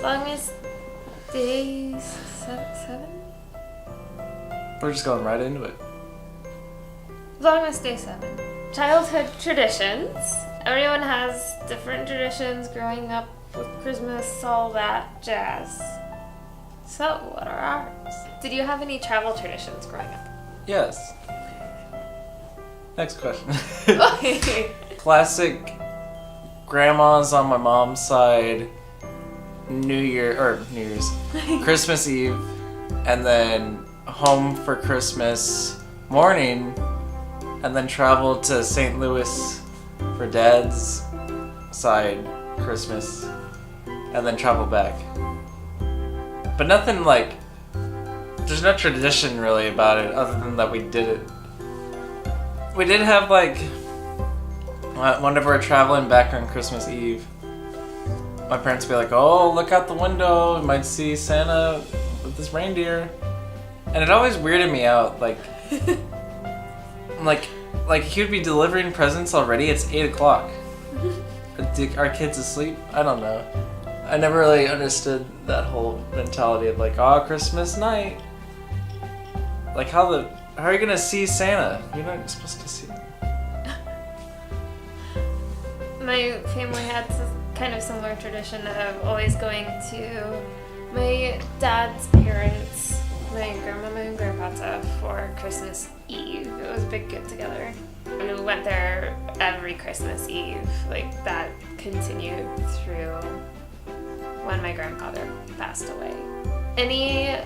Vlogmas day 7? We're just going right into it. Vlogmas day 7. Childhood traditions. Everyone has different traditions growing up with Christmas, all that jazz. So, what are ours? Did you have any travel traditions growing up? Yes. Next question. Classic grandma's on my mom's side, New Year's, Christmas Eve, and then home for Christmas morning, and then travel to St. Louis for Dad's side Christmas, and then travel back. But nothing like, there's no tradition really about it other than that we did it. We did have like, whenever we're traveling back on Christmas Eve, my parents would be like, oh, look out the window, you might see Santa with this reindeer. And it always weirded me out, like he would be delivering presents already, it's 8 o'clock. Are kids asleep? I don't know. I never really understood that whole mentality of like, oh, Christmas night. Like how are you gonna see Santa? You're not supposed to see him. My family had this kind of similar tradition of always going to my dad's parents, my grandmama and grandpa's house for Christmas Eve. It was a big get together. And we went there every Christmas Eve. Like that continued through when my grandfather passed away. Any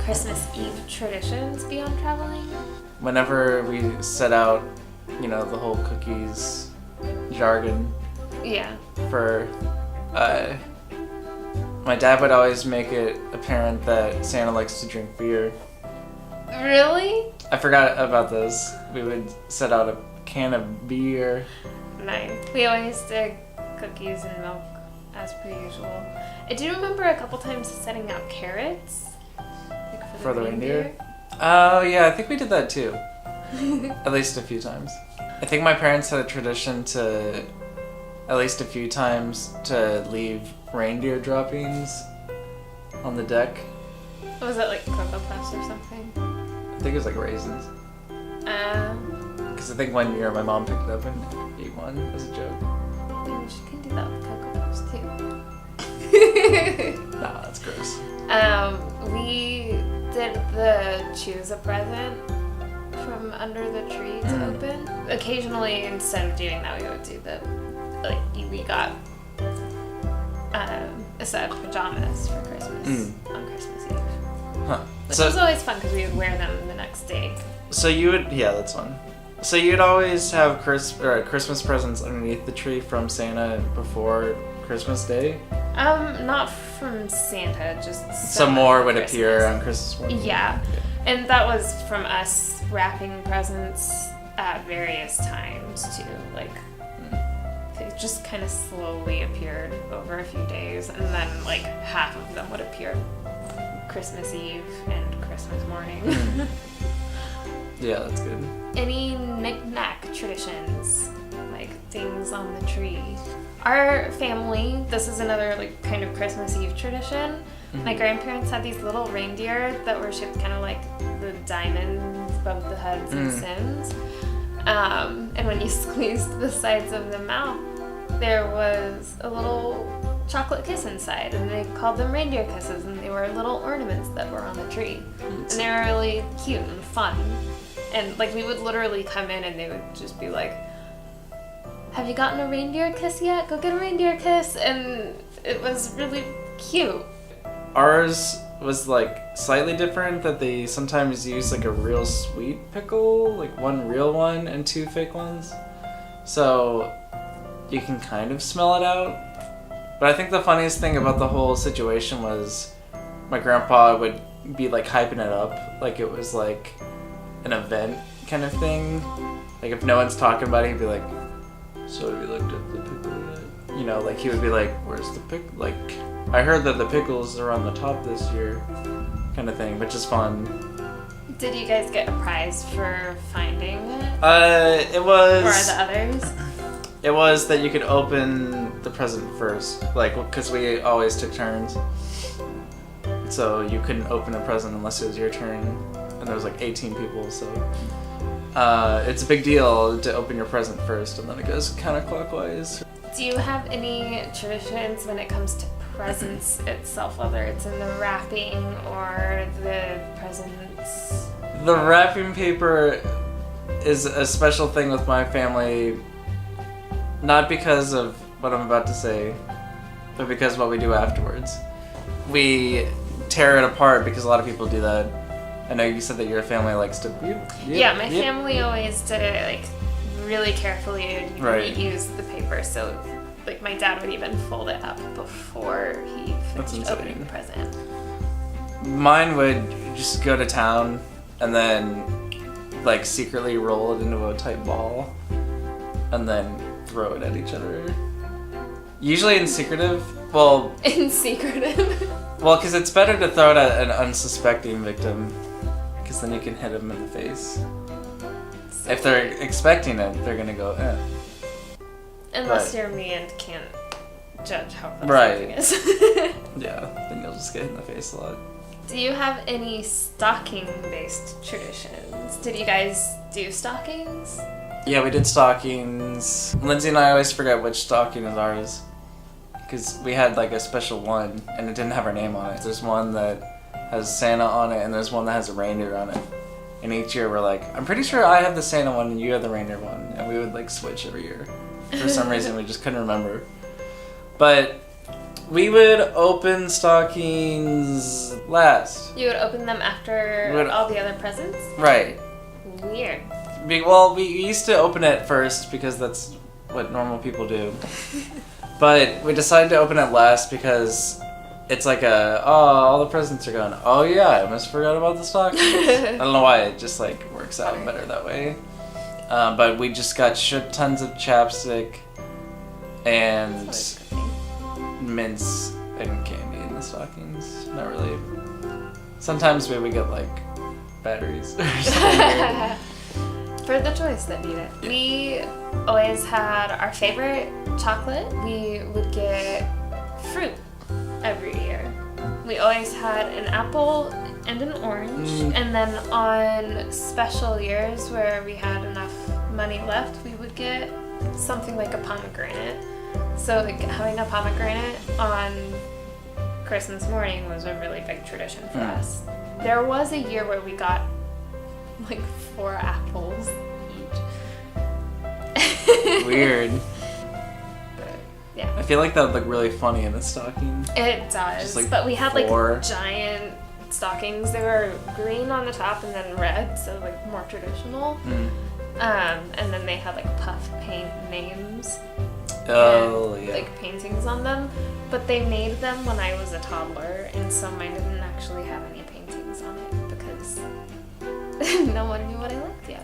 Christmas Eve traditions beyond traveling? Whenever we set out, the whole cookies jargon. Yeah. For, my dad would always make it apparent that Santa likes to drink beer. Really? I forgot about this. We would set out a can of beer. Nice. We always did cookies and milk as per usual. I do remember a couple times setting out carrots. Like for the reindeer? Oh, yeah, I think we did that too. At least a few times. I think my parents had a tradition to, at least a few times, to leave reindeer droppings on the deck. Was it like Cocoa Puffs or something? I think it was like raisins. Because I think one year my mom picked it up and ate one as a joke. Maybe she can do that with Cocoa Puffs too. Nah, that's gross. We did the choose a present from under the tree to open. Occasionally, instead of doing that, we would do we got a set of pajamas for Christmas on Christmas Eve. Huh. Which was always fun because we would wear them the next day. So you would, yeah, that's fun. So you'd always have Christmas presents underneath the tree from Santa before Christmas Day? Not from Santa, just some more would appear on Christmas morning. Yeah. And that was from us wrapping presents at various times too. Like, it just kind of slowly appeared over a few days, and then like half of them would appear Christmas Eve and Christmas morning. Yeah, that's good. Any knick-knack traditions, like things on the tree? Our family, this is another like kind of Christmas Eve tradition. My grandparents had these little reindeer that were shaped kind of like the diamonds above the heads and Sims. And when you squeezed the sides of them out, there was a little chocolate kiss inside, and they called them reindeer kisses, and they were little ornaments that were on the tree. And they were really cute and fun. And like we would literally come in and they would just be like, have you gotten a reindeer kiss yet? Go get a reindeer kiss. And it was really cute. Ours was like slightly different, that they sometimes use like a real sweet pickle, like one real one and 2 fake ones. So you can kind of smell it out. But I think the funniest thing about the whole situation was my grandpa would be like hyping it up like it was like an event kind of thing. Like if no one's talking about it, he'd be like, so have you looked at the pickle yet? Like he would be like, where's the pickle? Like, I heard that the pickles are on the top this year, kind of thing, which is fun. Did you guys get a prize for finding it? It was... Or the others? It was that you could open the present first, like, because we always took turns. So you couldn't open a present unless it was your turn, and there was like 18 people, so it's a big deal to open your present first, and then it goes counterclockwise. Do you have any traditions when it comes to presents itself, whether it's in the wrapping or the presents? The wrapping paper is a special thing with my family, not because of what I'm about to say, but because of what we do afterwards. We tear it apart because a lot of people do that. I know you said that your family likes to... Yeah, my family always did it like really carefully and Right. use the paper. So like my dad would even fold it up before he finished opening the present. Mine would just go to town and then like secretly roll it into a tight ball and then throw it at each other. Usually in secretive. Well, In secretive. well, because it's better to throw it at an unsuspecting victim, because then you can hit them in the face. If they're expecting it, they're gonna go, eh. Unless But- you're me and can't judge how fast Right. something is. Yeah, then you'll just get hit in the face a lot. Do you have any stocking-based traditions? Did you guys do stockings? Yeah, we did stockings. Lindsay and I always forget which stocking is ours, because we had like a special one, and it didn't have our name on it. There's one that has Santa on it, and there's one that has a reindeer on it. And each year we're like, I'm pretty sure I have the Santa one and you have the reindeer one, and we would like switch every year. For some reason, we just couldn't remember. But we would open stockings last. You would open them after Would- all the other presents? Right. Weird. Well, we used to open it first because that's what normal people do. But we decided to open it last because it's like all the presents are gone. Oh yeah, I almost forgot about the stockings. I don't know why, it just like works out better that way. But we just got shit tons of chapstick and That's always a good thing. mints and candy in the stockings. Not really. Sometimes we would get like batteries or something weird. For the toys that need it. Yeah. We always had our favorite chocolate. We would get fruit every year. We always had an apple and an orange. And then on special years where we had enough money left, we would get something like a pomegranate. So like having a pomegranate on Christmas morning was a really big tradition for us. There was a year where we got like 4 apples each. Weird. But, yeah. I feel like that would look really funny in a stocking. It does. Just, like, but we had 4. like giant stockings. They were green on the top and then red, so like more traditional. And then they had like puff paint names. Oh, and, yeah. like paintings on them. But they made them when I was a toddler, and so mine didn't actually have any paintings on it because no one knew what I liked yet.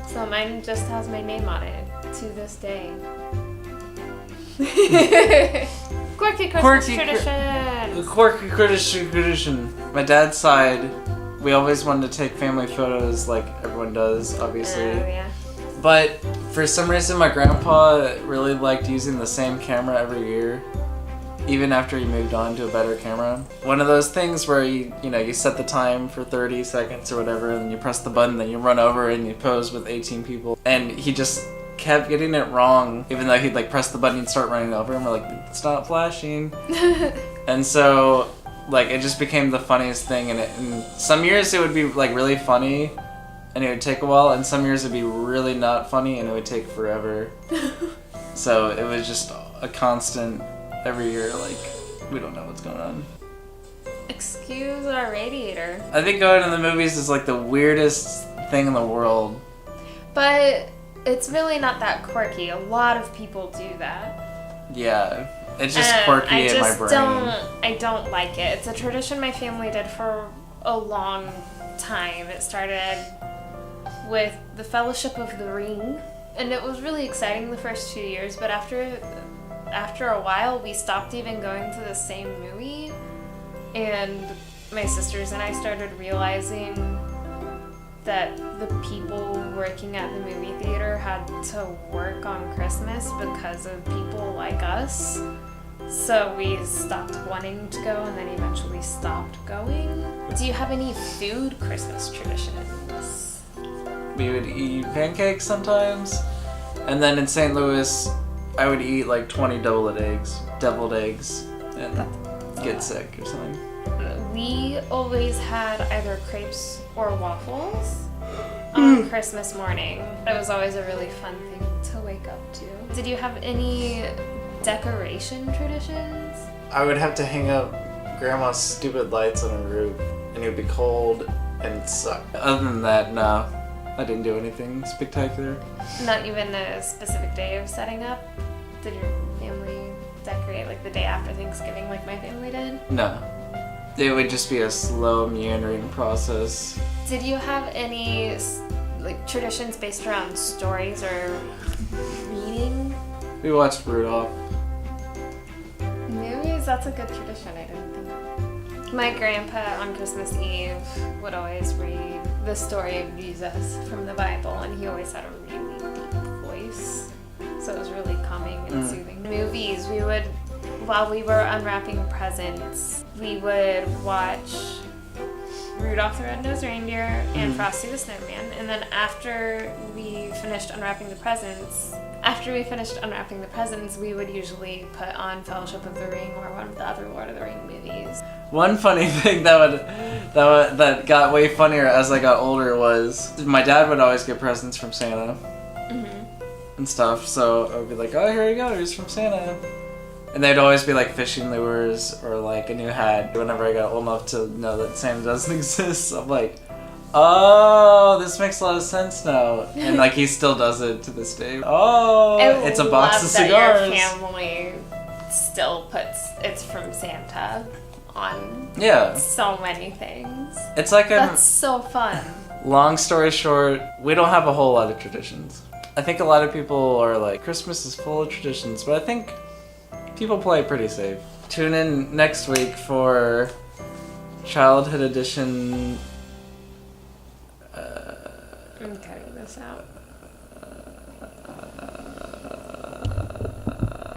So mine just has my name on it to this day. Quirky Christmas traditions. Quirky tradition. My dad's side, we always wanted to take family photos like everyone does, obviously. Oh, yeah. But for some reason, my grandpa really liked using the same camera every year, even after he moved on to a better camera. One of those things where you set the time for 30 seconds or whatever, and then you press the button, then you run over and you pose with 18 people. And he just kept getting it wrong, even though he'd like press the button and start running over, and we're like, it's not flashing. And so like it just became the funniest thing, and some years it would be like really funny and it would take a while, and some years it'd be really not funny and it would take forever. So it was just a constant every year, like we don't know what's going on. Excuse our radiator. I think going to the movies is like the weirdest thing in the world. But it's really not that quirky. A lot of people do that. Yeah, it's just And quirky in my brain. I don't like it. It's a tradition my family did for a long time. It started with the Fellowship of the Ring, and it was really exciting the first few years, but after a while we stopped even going to the same movie, and my sisters and I started realizing that the people working at the movie theater had to work on Christmas because of people like us. So we stopped wanting to go and then eventually stopped going. Do you have any food Christmas traditions? We would eat pancakes sometimes. And then in St. Louis, I would eat like 20 deviled eggs, and get sick or something. We always had either crepes or waffles on Christmas morning. It was always a really fun thing to wake up to. Did you have any decoration traditions? I would have to hang up Grandma's stupid lights on her roof, and it would be cold and suck. Other than that, no. I didn't do anything spectacular. Not even a specific day of setting up? Did your family decorate like the day after Thanksgiving like my family did? No. It would just be a slow, meandering process. Did you have any like traditions based around stories or reading? We watched Rudolph. Movies? That's a good tradition, I didn't think of. My grandpa on Christmas Eve would always read the story of Jesus from the Bible, and he always had a really deep voice. So it was really calming and soothing. Movies, we would, while we were unwrapping presents, we would watch Rudolph the Red-Nosed Reindeer and Frosty the Snowman. And then after we finished unwrapping the presents, we would usually put on Fellowship of the Ring or one of the other Lord of the Ring movies. One funny thing that got way funnier as I got older was my dad would always get presents from Santa and stuff. So I would be like, "Oh, here you go. Here's from Santa." And they'd always be like fishing lures or like a new hat. Whenever I got old enough to know that Santa doesn't exist, I'm like, oh, this makes a lot of sense now. And like he still does it to this day. Oh, it's a box of cigars. Your family still puts "it's from Santa" on so many things. It's like that's so fun. Long story short, we don't have a whole lot of traditions. I think a lot of people are like, Christmas is full of traditions, but I think people play pretty safe. Tune in next week for Childhood Edition. I'm cutting this out.